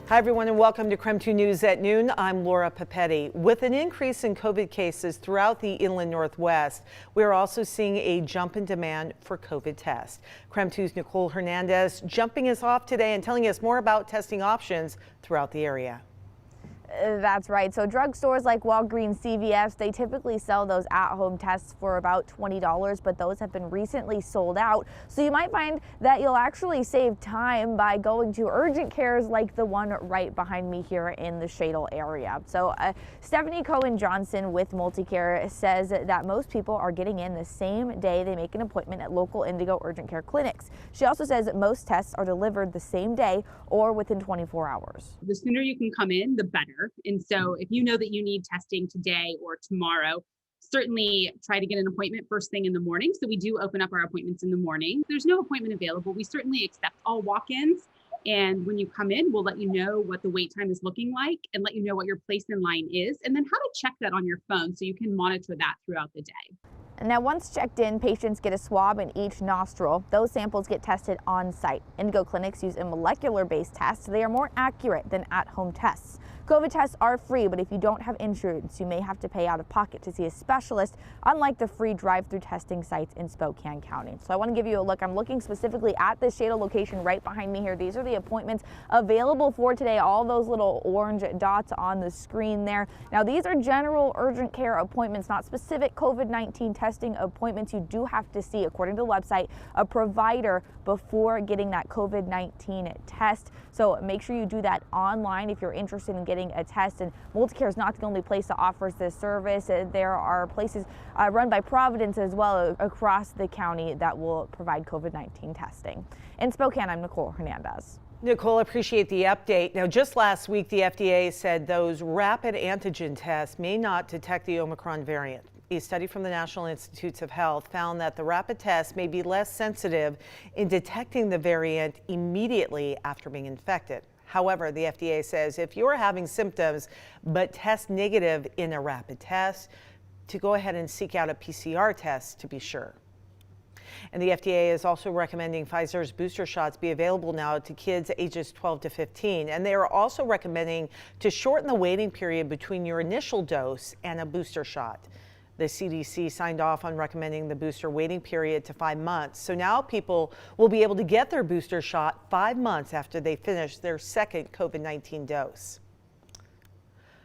Hi, everyone, and welcome to KREM 2 News at noon. I'm Laura Papetti. With an increase in COVID cases throughout the inland Northwest, we're also seeing a jump in demand for COVID tests. KREM 2's Nicole Hernandez jumping us off today and telling us more about testing options throughout the area. That's right. So drugstores like Walgreens, CVS, they typically sell those at-home tests for about $20, but those have been recently sold out. So you might find that you'll actually save time by going to urgent cares like the one right behind me here in the Shadle area. So Stephanie Cohen-Johnson with Multicare says that most people are getting in the same day they make an appointment at local Indigo urgent care clinics. She also says that most tests are delivered the same day or within 24 hours. The sooner you can come in, the better. And so if you know that you need testing today or tomorrow, certainly try to get an appointment first thing in the morning. So we do open up our appointments in the morning. There's no appointment available. We certainly accept all walk-ins. And when you come in, we'll let you know what the wait time is looking like and let you know what your place in line is, and then how to check that on your phone so you can monitor that throughout the day. Now, once checked in, patients get a swab in each nostril. Those samples get tested on site. Indigo clinics use a molecular-based test, so they are more accurate than at-home tests. COVID tests are free, but if you don't have insurance, you may have to pay out of pocket to see a specialist, unlike the free drive-through testing sites in Spokane County. So I want to give you a look. I'm looking specifically at the Shadle location right behind me here. These are the appointments available for today. All those little orange dots on the screen there. Now, these are general urgent care appointments, not specific COVID-19 testing appointments. You do have to see, according to the website, a provider before getting that COVID-19 test. So make sure you do that online if you're interested in getting a test. And Multicare is not the only place that offers this service. There are places run by Providence as well across the county that will provide COVID-19 testing. In Spokane, I'm Nicole Hernandez. Nicole, appreciate the update. Now, just last week, the FDA said those rapid antigen tests may not detect the Omicron variant. A study from the National Institutes of Health found that the rapid test may be less sensitive in detecting the variant immediately after being infected. However, the FDA says if you're having symptoms but test negative in a rapid test, to go ahead and seek out a PCR test to be sure. And the FDA is also recommending Pfizer's booster shots be available now to kids ages 12 to 15. And they are also recommending to shorten the waiting period between your initial dose and a booster shot. The CDC signed off on recommending the booster waiting period to 5 months. So now people will be able to get their booster shot 5 months after they finish their second COVID-19 dose.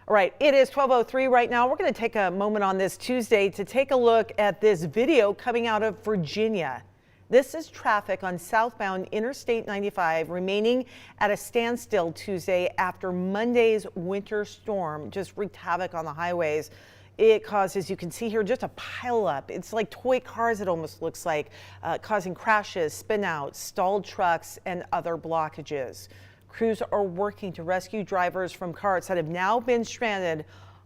All right, it is 12:03 right now. We're going to take a moment on this Tuesday to take a look at this video coming out of Virginia. This is traffic on southbound Interstate 95 remaining at a standstill Tuesday after Monday's winter storm just wreaked havoc on the highways. It caused, as you can see here, just a pileup. It's like toy cars, it almost looks like, causing crashes, spinouts, stalled trucks, and other blockages. Crews are working to rescue drivers from cars that have now been stranded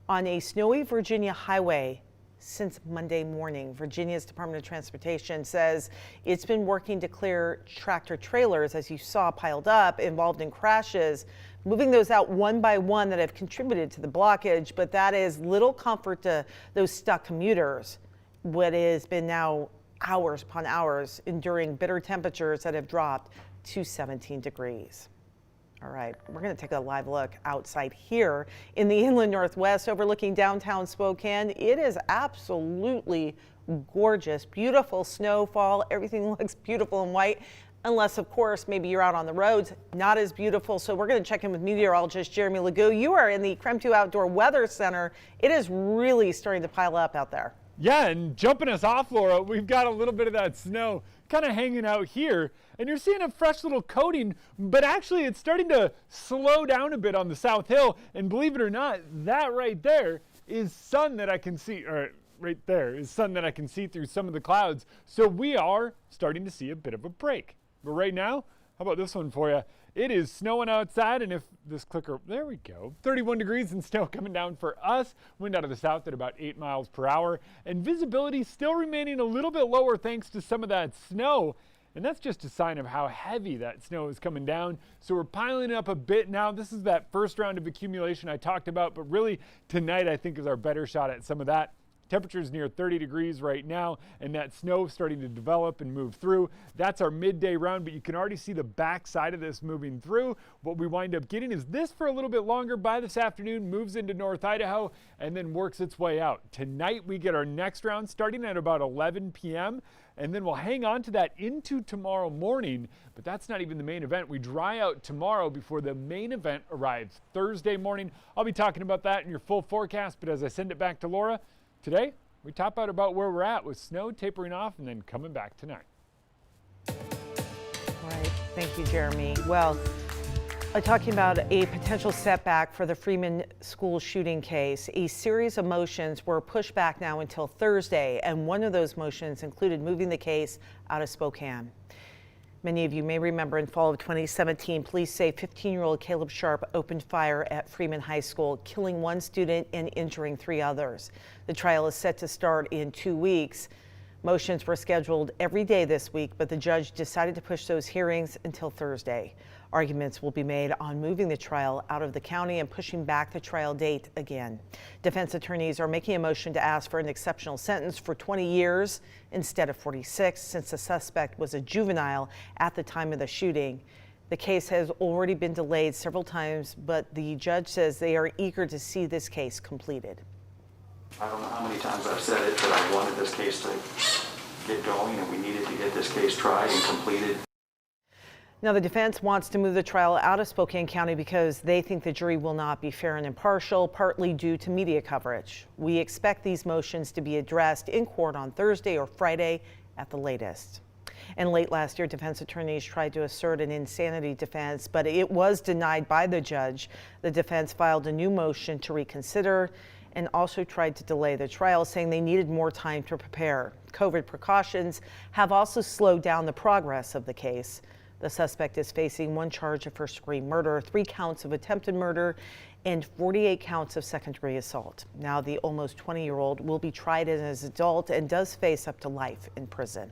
on a snowy Virginia highway since Monday morning. Virginia's Department of Transportation says it's been working to clear tractor trailers, as you saw, piled up, involved in crashes, moving those out one by one that have contributed to the blockage, but that is little comfort to those stuck commuters. What has been now hours upon hours enduring bitter temperatures that have dropped to 17 degrees. All right, we're going to take a live look outside here in the inland Northwest overlooking downtown Spokane. It is absolutely gorgeous, beautiful snowfall. Everything looks beautiful and white. Unless, of course, maybe you're out on the roads, not as beautiful. So we're going to check in with meteorologist Jeremy Legoo. You are in the KREM 2 Outdoor Weather Center. It is really starting to pile up out there. Yeah, and jumping us off, Laura, we've got a little bit of that snow kind of hanging out here. And you're seeing a fresh little coating, but actually it's starting to slow down a bit on the South Hill. And believe it or not, that right there is sun that I can see, or right there is sun that I can see through some of the clouds. So we are starting to see a bit of a break. But right now, how about this one for you? It is snowing outside, and if this clicker, there we go, 31 degrees and snow coming down for us. Wind out of the south at about 8 miles per hour, and visibility still remaining a little bit lower thanks to some of that snow. And that's just a sign of how heavy that snow is coming down. So we're piling it up a bit now. This is that first round of accumulation I talked about, but really tonight I think is our better shot at some of that Temperatures near 30 degrees right now, and that snow starting to develop and move through. That's our midday round, but you can already see the back side of this moving through. What we wind up getting is this for a little bit longer by this afternoon, moves into North Idaho, and then works its way out. Tonight we get our next round starting at about 11 p.m. and then we'll hang on to that into tomorrow morning, but that's not even the main event. We dry out tomorrow before the main event arrives Thursday morning. I'll be talking about that in your full forecast, but as I send it back to Laura, today we top out about where we're at with snow tapering off and then coming back tonight. All right, thank you, Jeremy. Well, talking about a potential setback for the Freeman school shooting case, a series of motions were pushed back now until Thursday, and one of those motions included moving the case out of Spokane. Many of you may remember in fall of 2017, police say 15-year-old Caleb Sharp opened fire at Freeman High School, killing one student and injuring 3 others. The trial is set to start in 2 weeks. Motions were scheduled every day this week, but the judge decided to push those hearings until Thursday. Arguments will be made on moving the trial out of the county and pushing back the trial date again. Defense attorneys are making a motion to ask for an exceptional sentence for 20 years instead of 46, since the suspect was a juvenile at the time of the shooting. The case has already been delayed several times, but the judge says they are eager to see this case completed. I don't know how many times I've said it, but I wanted this case to get going, and we needed to get this case tried and completed. Now, the defense wants to move the trial out of Spokane County because they think the jury will not be fair and impartial, partly due to media coverage. We expect these motions to be addressed in court on Thursday or Friday at the latest. And late last year, defense attorneys tried to assert an insanity defense, but it was denied by the judge. The defense filed a new motion to reconsider and also tried to delay the trial, saying they needed more time to prepare. COVID precautions have also slowed down the progress of the case. The suspect is facing 1 charge of first-degree murder, 3 counts of attempted murder, and 48 counts of second-degree assault. Now the almost 20-year-old will be tried as an adult and does face up to life in prison.